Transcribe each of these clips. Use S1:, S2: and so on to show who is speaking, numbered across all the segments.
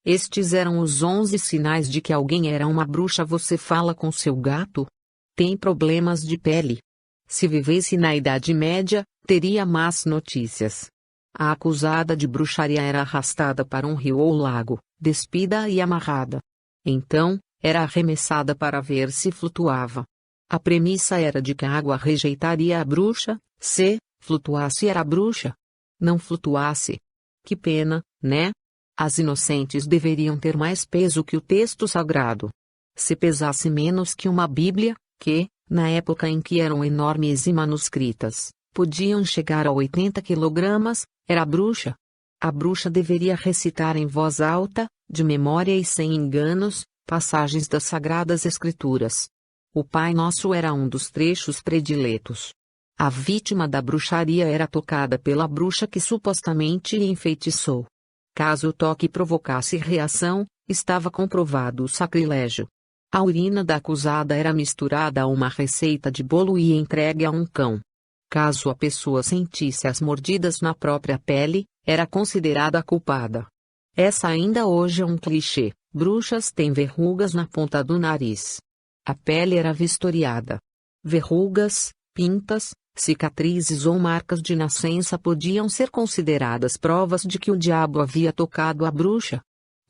S1: Estes eram os 11 sinais de que alguém era uma bruxa. Você fala com seu gato? Tem problemas de pele? Se vivesse na Idade Média, teria más notícias. A acusada de bruxaria era arrastada para um rio ou lago, despida e amarrada. Então, era arremessada para ver se flutuava. A premissa era de que a água rejeitaria a bruxa, se flutuasse era bruxa. Não flutuasse. Que pena, né? As inocentes deveriam ter mais peso que o texto sagrado. Se pesasse menos que uma Bíblia, que, na época em que eram enormes e manuscritas, podiam chegar a 80 quilogramas, era bruxa. A bruxa deveria recitar em voz alta, de memória e sem enganos, passagens das Sagradas Escrituras. O Pai Nosso era um dos trechos prediletos. A vítima da bruxaria era tocada pela bruxa que supostamente lhe enfeitiçou. Caso o toque provocasse reação, estava comprovado o sacrilégio. A urina da acusada era misturada a uma receita de bolo e entregue a um cão. Caso a pessoa sentisse as mordidas na própria pele, era considerada culpada. Essa ainda hoje é um clichê: bruxas têm verrugas na ponta do nariz. A pele era vistoriada. Verrugas, pintas, cicatrizes ou marcas de nascença podiam ser consideradas provas de que o diabo havia tocado a bruxa.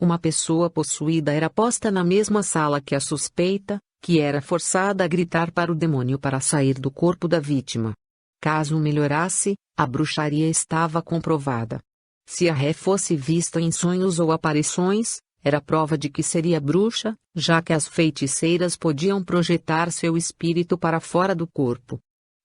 S1: Uma pessoa possuída era posta na mesma sala que a suspeita, que era forçada a gritar para o demônio para sair do corpo da vítima. Caso melhorasse, a bruxaria estava comprovada. Se a ré fosse vista em sonhos ou aparições, era prova de que seria bruxa, já que as feiticeiras podiam projetar seu espírito para fora do corpo.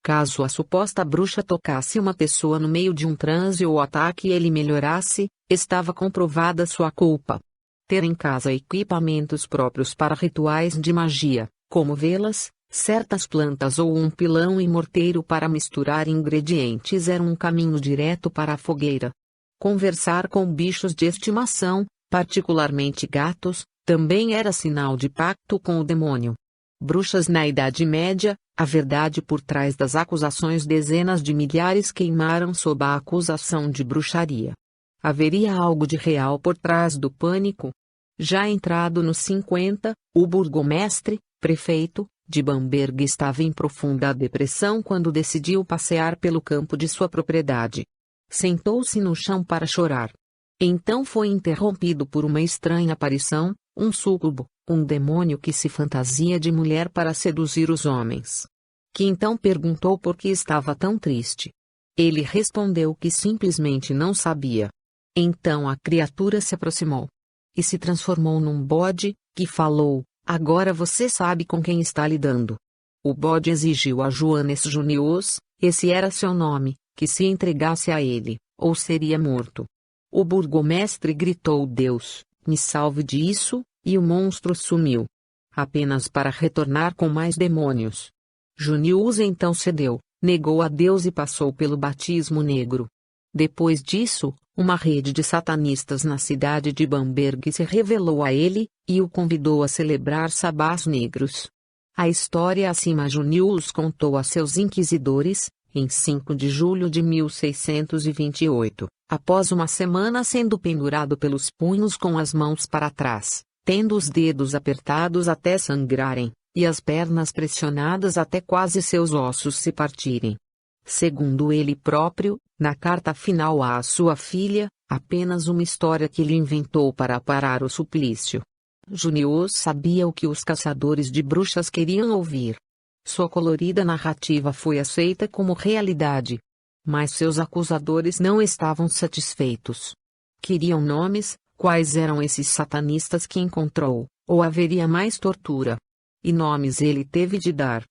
S1: Caso a suposta bruxa tocasse uma pessoa no meio de um transe ou ataque e ele melhorasse, estava comprovada sua culpa. Ter em casa equipamentos próprios para rituais de magia, como velas, certas plantas ou um pilão e morteiro para misturar ingredientes era um caminho direto para a fogueira. Conversar com bichos de estimação, particularmente gatos, também era sinal de pacto com o demônio. Bruxas na Idade Média, a verdade por trás das acusações: dezenas de milhares queimaram sob a acusação de bruxaria. Haveria algo de real por trás do pânico? Já entrado nos 50, o burgomestre, prefeito, de Bamberg estava em profunda depressão quando decidiu passear pelo campo de sua propriedade. Sentou-se no chão para chorar. Então foi interrompido por uma estranha aparição, um súcubo, um demônio que se fantasia de mulher para seduzir os homens. Que então perguntou por que estava tão triste. Ele respondeu que simplesmente não sabia. Então a criatura se aproximou e se transformou num bode, que falou: agora você sabe com quem está lidando. O bode exigiu a Johannes Junius, esse era seu nome, que se entregasse a ele, ou seria morto. O burgomestre gritou: Deus, me salve disso, e o monstro sumiu. Apenas para retornar com mais demônios. Junius então cedeu, negou a Deus e passou pelo batismo negro. Depois disso, uma rede de satanistas na cidade de Bamberg se revelou a ele, e o convidou a celebrar sabás negros. A história acima: Junius contou a seus inquisidores, em 5 de julho de 1628, após uma semana sendo pendurado pelos punhos com as mãos para trás, tendo os dedos apertados até sangrarem, e as pernas pressionadas até quase seus ossos se partirem. Segundo ele próprio, na carta final à sua filha, apenas uma história que ele inventou para parar o suplício. Junius sabia o que os caçadores de bruxas queriam ouvir. Sua colorida narrativa foi aceita como realidade. Mas seus acusadores não estavam satisfeitos. Queriam nomes: quais eram esses satanistas que encontrou, ou haveria mais tortura? E nomes ele teve de dar.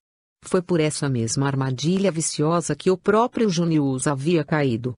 S1: Foi por essa mesma armadilha viciosa que o próprio Junius havia caído.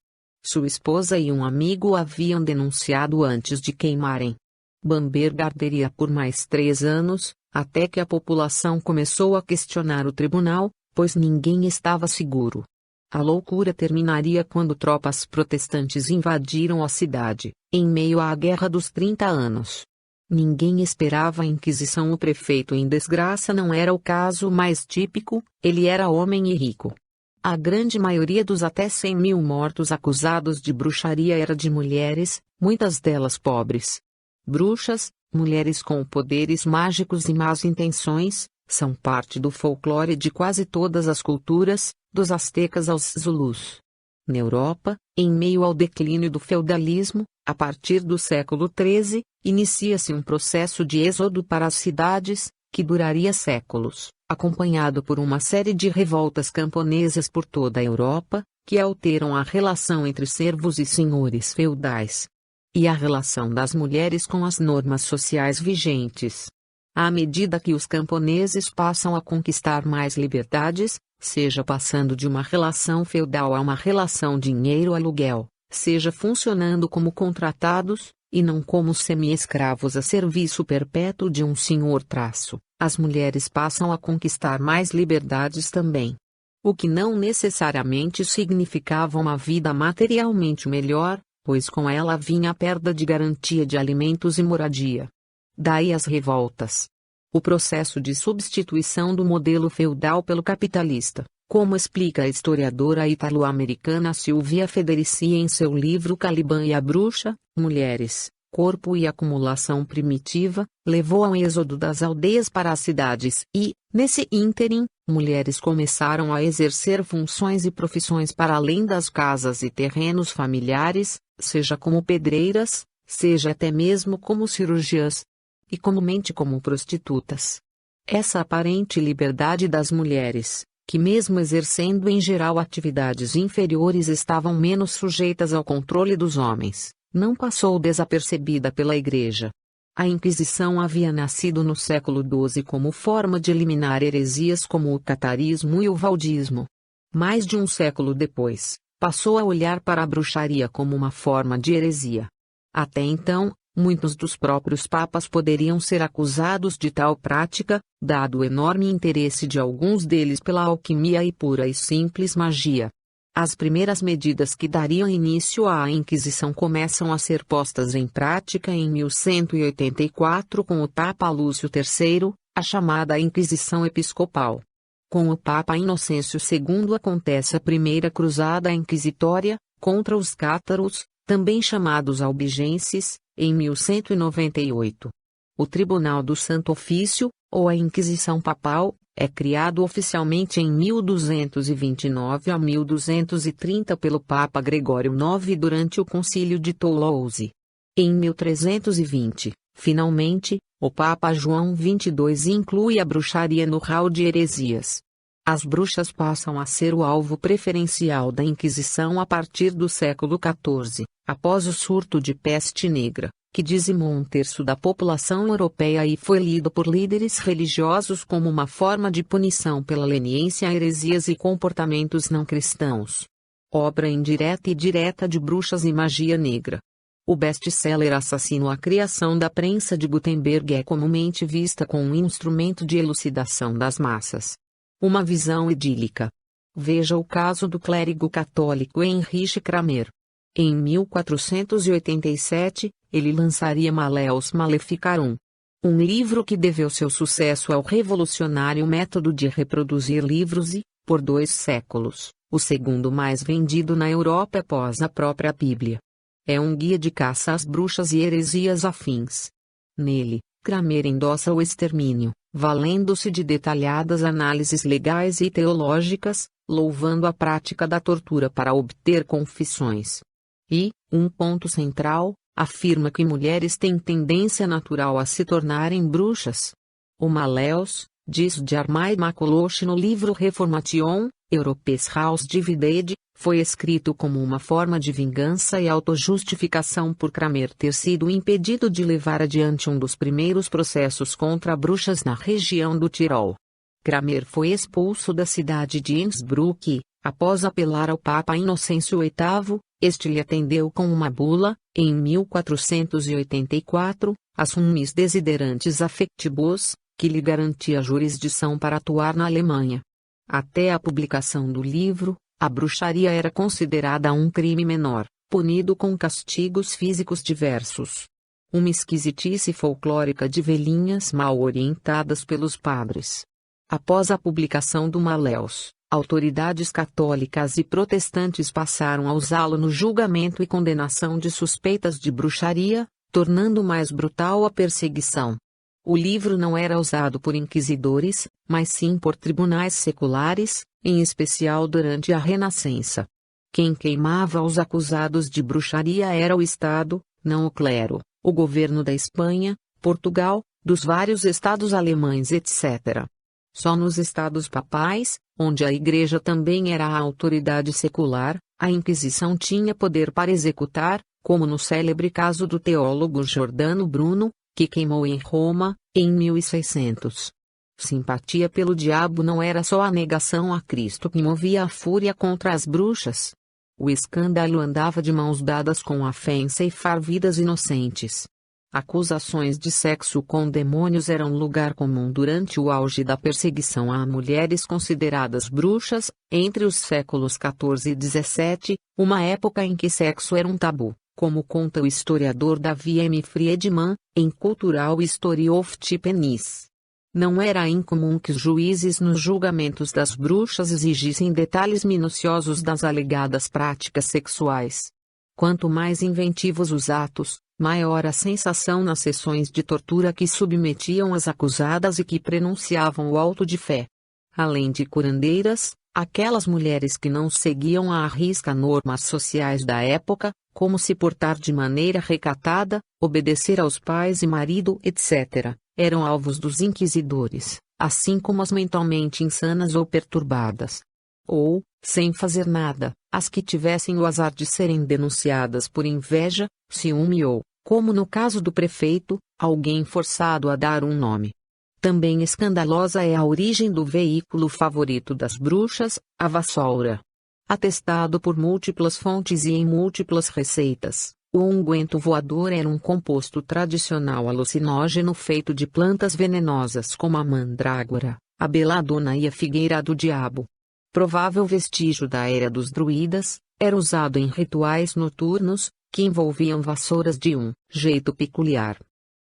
S1: Sua esposa e um amigo o haviam denunciado antes de queimarem. Bamberg arderia por mais 3 anos, até que a população começou a questionar o tribunal, pois ninguém estava seguro. A loucura terminaria quando tropas protestantes invadiram a cidade, em meio à Guerra dos 30 Anos. Ninguém esperava a Inquisição. O prefeito em desgraça não era o caso mais típico, ele era homem e rico. A grande maioria dos até 100.000 mortos acusados de bruxaria era de mulheres, muitas delas pobres. Bruxas, mulheres com poderes mágicos e más intenções, são parte do folclore de quase todas as culturas, dos astecas aos zulus. Na Europa, em meio ao declínio do feudalismo, a partir do século XIII, inicia-se um processo de êxodo para as cidades, que duraria séculos, acompanhado por uma série de revoltas camponesas por toda a Europa, que alteram a relação entre servos e senhores feudais. E a relação das mulheres com as normas sociais vigentes. À medida que os camponeses passam a conquistar mais liberdades, seja passando de uma relação feudal a uma relação dinheiro-aluguel, seja funcionando como contratados, e não como semi-escravos a serviço perpétuo de um senhor-traço, as mulheres passam a conquistar mais liberdades também. O que não necessariamente significava uma vida materialmente melhor, pois com ela vinha a perda de garantia de alimentos e moradia. Daí as revoltas. O processo de substituição do modelo feudal pelo capitalista, como explica a historiadora italo-americana Silvia Federici em seu livro Caliban e a Bruxa, Mulheres, Corpo e Acumulação Primitiva, levou ao êxodo das aldeias para as cidades e, nesse ínterim, mulheres começaram a exercer funções e profissões para além das casas e terrenos familiares, seja como pedreiras, seja até mesmo como cirurgiãs, e comumente como prostitutas. Essa aparente liberdade das mulheres, que mesmo exercendo em geral atividades inferiores estavam menos sujeitas ao controle dos homens, não passou desapercebida pela Igreja. A Inquisição havia nascido no século XII como forma de eliminar heresias como o catarismo e o valdismo. Mais de um século depois, passou a olhar para a bruxaria como uma forma de heresia. Até então, muitos dos próprios papas poderiam ser acusados de tal prática, dado o enorme interesse de alguns deles pela alquimia e pura e simples magia. As primeiras medidas que dariam início à Inquisição começam a ser postas em prática em 1184 com o Papa Lúcio III, a chamada Inquisição Episcopal. Com o Papa Inocêncio II acontece a Primeira Cruzada Inquisitória, contra os cátaros, também chamados albigenses, em 1198. O Tribunal do Santo Ofício, ou a Inquisição Papal, é criado oficialmente em 1229 a 1230 pelo Papa Gregório IX durante o Concílio de Toulouse. Em 1320, finalmente, o Papa João XXII inclui a bruxaria no rol de heresias. As bruxas passam a ser o alvo preferencial da Inquisição a partir do século XIV, após o surto de peste negra, que dizimou um terço da população europeia e foi lido por líderes religiosos como uma forma de punição pela leniência a heresias e comportamentos não cristãos. Obra indireta e direta de Bruxas e Magia Negra. O best-seller Assassino. A criação da prensa de Gutenberg é comumente vista como um instrumento de elucidação das massas. Uma visão idílica. Veja o caso do clérigo católico Heinrich Kramer. Em 1487, ele lançaria Malleus Maleficarum. Um livro que deveu seu sucesso ao revolucionário método de reproduzir livros e, por 2 séculos, o segundo mais vendido na Europa após a própria Bíblia. É um guia de caça às bruxas e heresias afins. Nele, Kramer endossa o extermínio, valendo-se de detalhadas análises legais e teológicas, louvando a prática da tortura para obter confissões. E, um ponto central, afirma que mulheres têm tendência natural a se tornarem bruxas. O Malleus, diz Jarmai Makolosh no livro Reformation, Europes Haus Divided, foi escrito como uma forma de vingança e autojustificação por Kramer ter sido impedido de levar adiante um dos primeiros processos contra bruxas na região do Tirol. Kramer foi expulso da cidade de Innsbruck e, após apelar ao Papa Inocêncio VIII, este lhe atendeu com uma bula, em 1484, a Summis Desiderantes Affectibus, que lhe garantia jurisdição para atuar na Alemanha. Até a publicação do livro, a bruxaria era considerada um crime menor, punido com castigos físicos diversos. Uma esquisitice folclórica de velhinhas mal orientadas pelos padres. Após a publicação do Malleus, autoridades católicas e protestantes passaram a usá-lo no julgamento e condenação de suspeitas de bruxaria, tornando mais brutal a perseguição. O livro não era usado por inquisidores, mas sim por tribunais seculares, em especial durante a Renascença. Quem queimava os acusados de bruxaria era o Estado, não o clero, o governo da Espanha, Portugal, dos vários estados alemães, etc. Só nos estados papais, onde a Igreja também era a autoridade secular, a Inquisição tinha poder para executar, como no célebre caso do teólogo Giordano Bruno, que queimou em Roma, em 1600. Simpatia pelo diabo não era só a negação a Cristo que movia a fúria contra as bruxas. O escândalo andava de mãos dadas com a fé em ceifar vidas inocentes. Acusações de sexo com demônios eram lugar comum durante o auge da perseguição a mulheres consideradas bruxas, entre os séculos XIV e XVII, uma época em que sexo era um tabu, como conta o historiador Davi M. Friedman, em Cultural History of the Penis. Não era incomum que os juízes nos julgamentos das bruxas exigissem detalhes minuciosos das alegadas práticas sexuais. Quanto mais inventivos os atos, maior a sensação nas sessões de tortura que submetiam as acusadas e que prenunciavam o auto de fé. Além de curandeiras, aquelas mulheres que não seguiam à risca normas sociais da época, como se portar de maneira recatada, obedecer aos pais e marido, etc., eram alvos dos inquisidores, assim como as mentalmente insanas ou perturbadas. Ou, sem fazer nada, as que tivessem o azar de serem denunciadas por inveja, ciúme ou, como no caso do prefeito, alguém forçado a dar um nome. Também escandalosa é a origem do veículo favorito das bruxas, a vassoura. Atestado por múltiplas fontes e em múltiplas receitas, o unguento voador era um composto tradicional alucinógeno feito de plantas venenosas como a mandrágora, a beladona e a figueira do diabo. Provável vestígio da era dos druidas, era usado em rituais noturnos, que envolviam vassouras de um jeito peculiar.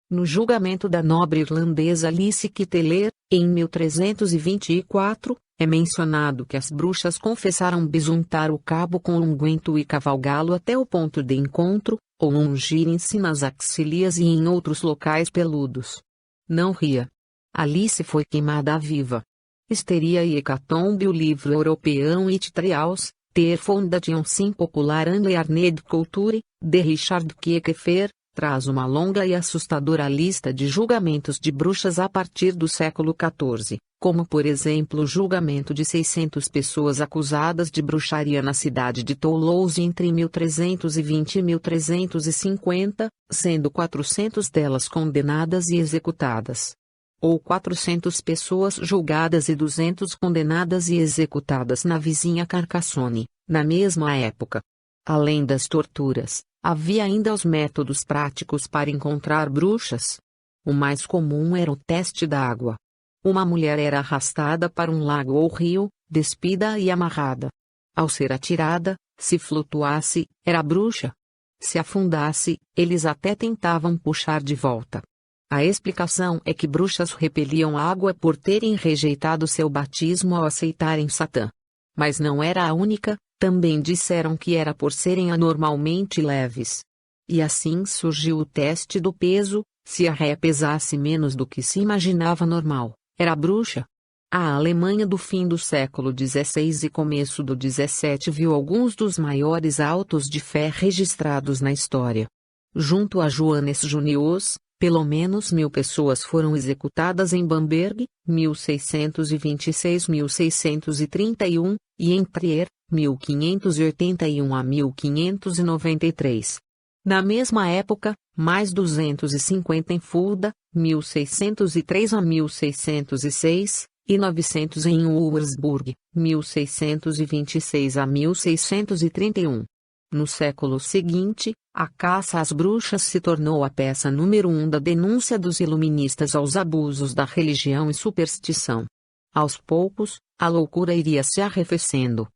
S1: No julgamento da nobre irlandesa Alice Kitteler, em 1324, é mencionado que as bruxas confessaram besuntar o cabo com unguento e cavalgá-lo até o ponto de encontro, ou ungirem-se nas axilias e em outros locais peludos. Não ria. Alice foi queimada viva. Histeria e hecatombe. O livro europeu It Trials, ter Fondation Popular and Learned Culture, de Richard Kiekefer, traz uma longa e assustadora lista de julgamentos de bruxas a partir do século XIV, como por exemplo o julgamento de 600 pessoas acusadas de bruxaria na cidade de Toulouse entre 1320 e 1350, sendo 400 delas condenadas e executadas. Ou 400 pessoas julgadas e 200 condenadas e executadas na vizinha Carcassonne, na mesma época. Além das torturas, havia ainda os métodos práticos para encontrar bruxas. O mais comum era o teste da água. Uma mulher era arrastada para um lago ou rio, despida e amarrada. Ao ser atirada, se flutuasse, era bruxa. Se afundasse, eles até tentavam puxar de volta. A explicação é que bruxas repeliam a água por terem rejeitado seu batismo ao aceitarem Satã. Mas não era a única, também disseram que era por serem anormalmente leves. E assim surgiu o teste do peso: se a ré pesasse menos do que se imaginava normal, era bruxa. A Alemanha do fim do século XVI e começo do XVII viu alguns dos maiores autos de fé registrados na história. Junto a Johannes Junius, pelo menos 1000 pessoas foram executadas em Bamberg, 1626-1631, e em Trier, 1581 a 1593. Na mesma época, mais 250 em Fulda, 1603 a 1606, e 900 em Wurzburg, 1626 a 1631. No século seguinte, a caça às bruxas se tornou a peça número 1 da denúncia dos iluministas aos abusos da religião e superstição. Aos poucos, a loucura iria se arrefecendo.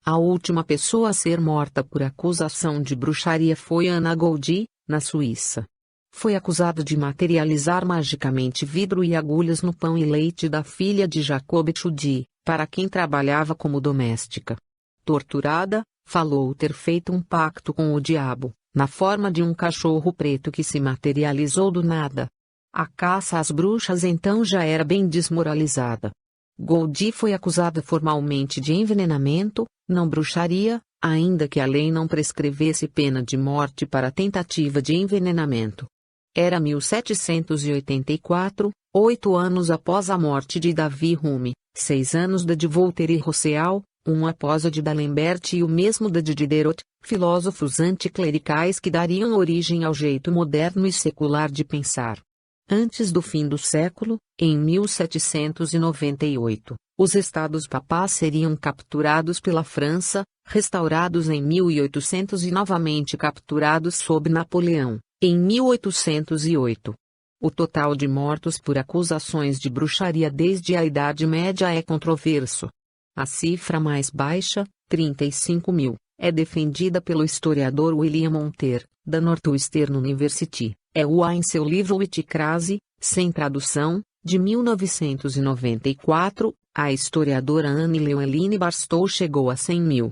S1: A última pessoa a ser morta por acusação de bruxaria foi Anna Goldie, na Suíça. Foi acusada de materializar magicamente vidro e agulhas no pão e leite da filha de Jacob Tschudi, para quem trabalhava como doméstica. Torturada, falou ter feito um pacto com o diabo, na forma de um cachorro preto que se materializou do nada. A caça às bruxas então já era bem desmoralizada. Goldie foi acusada formalmente de envenenamento, não bruxaria, ainda que a lei não prescrevesse pena de morte para tentativa de envenenamento. Era 1784, 8 anos após a morte de Davi Hume, 6 anos da de Voltaire e Rousseau, um após a de D'Alembert e o mesmo da de Diderot, filósofos anticlericais que dariam origem ao jeito moderno e secular de pensar. Antes do fim do século, em 1798, os estados papais seriam capturados pela França, restaurados em 1800 e novamente capturados sob Napoleão, em 1808. O total de mortos por acusações de bruxaria desde a Idade Média é controverso. A cifra mais baixa, 35.000, é defendida pelo historiador William Monter, da Northwestern University. Em seu livro Witchcraft, sem tradução, de 1994, a historiadora Anne Llewellyn Barstow chegou a 100.000.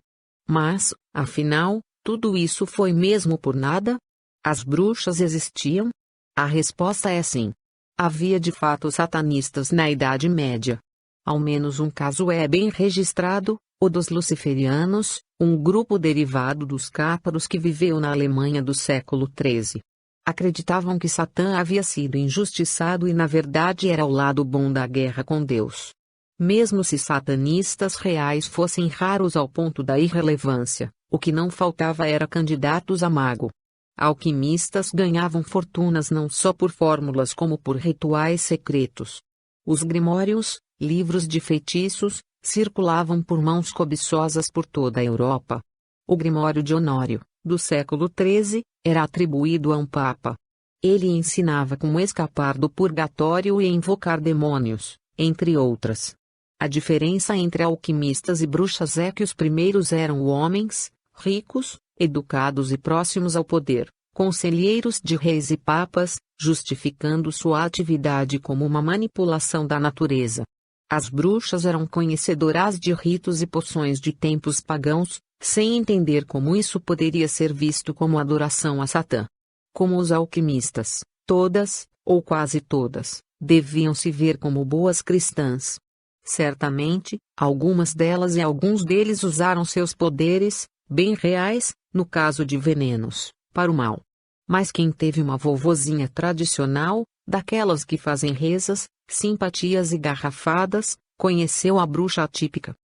S1: Mas, afinal, tudo isso foi mesmo por nada? As bruxas existiam? A resposta é sim. Havia de fato satanistas na Idade Média. Ao menos um caso é bem registrado, o dos luciferianos, um grupo derivado dos cátaros que viveu na Alemanha do século XIII. Acreditavam que Satã havia sido injustiçado e na verdade era o lado bom da guerra com Deus. Mesmo se satanistas reais fossem raros ao ponto da irrelevância, o que não faltava era candidatos a mago. Alquimistas ganhavam fortunas não só por fórmulas como por rituais secretos. Os grimórios, livros de feitiços, circulavam por mãos cobiçosas por toda a Europa. O Grimório de Honório, do século XIII, era atribuído a um papa. Ele ensinava como escapar do purgatório e invocar demônios, entre outras. A diferença entre alquimistas e bruxas é que os primeiros eram homens, ricos, educados e próximos ao poder, conselheiros de reis e papas, justificando sua atividade como uma manipulação da natureza. As bruxas eram conhecedoras de ritos e poções de tempos pagãos, sem entender como isso poderia ser visto como adoração a Satã. Como os alquimistas, todas, ou quase todas, deviam se ver como boas cristãs. Certamente, algumas delas e alguns deles usaram seus poderes, bem reais, no caso de venenos, para o mal. Mas quem teve uma vovozinha tradicional, daquelas que fazem rezas, simpatias e garrafadas, conheceu a bruxa atípica.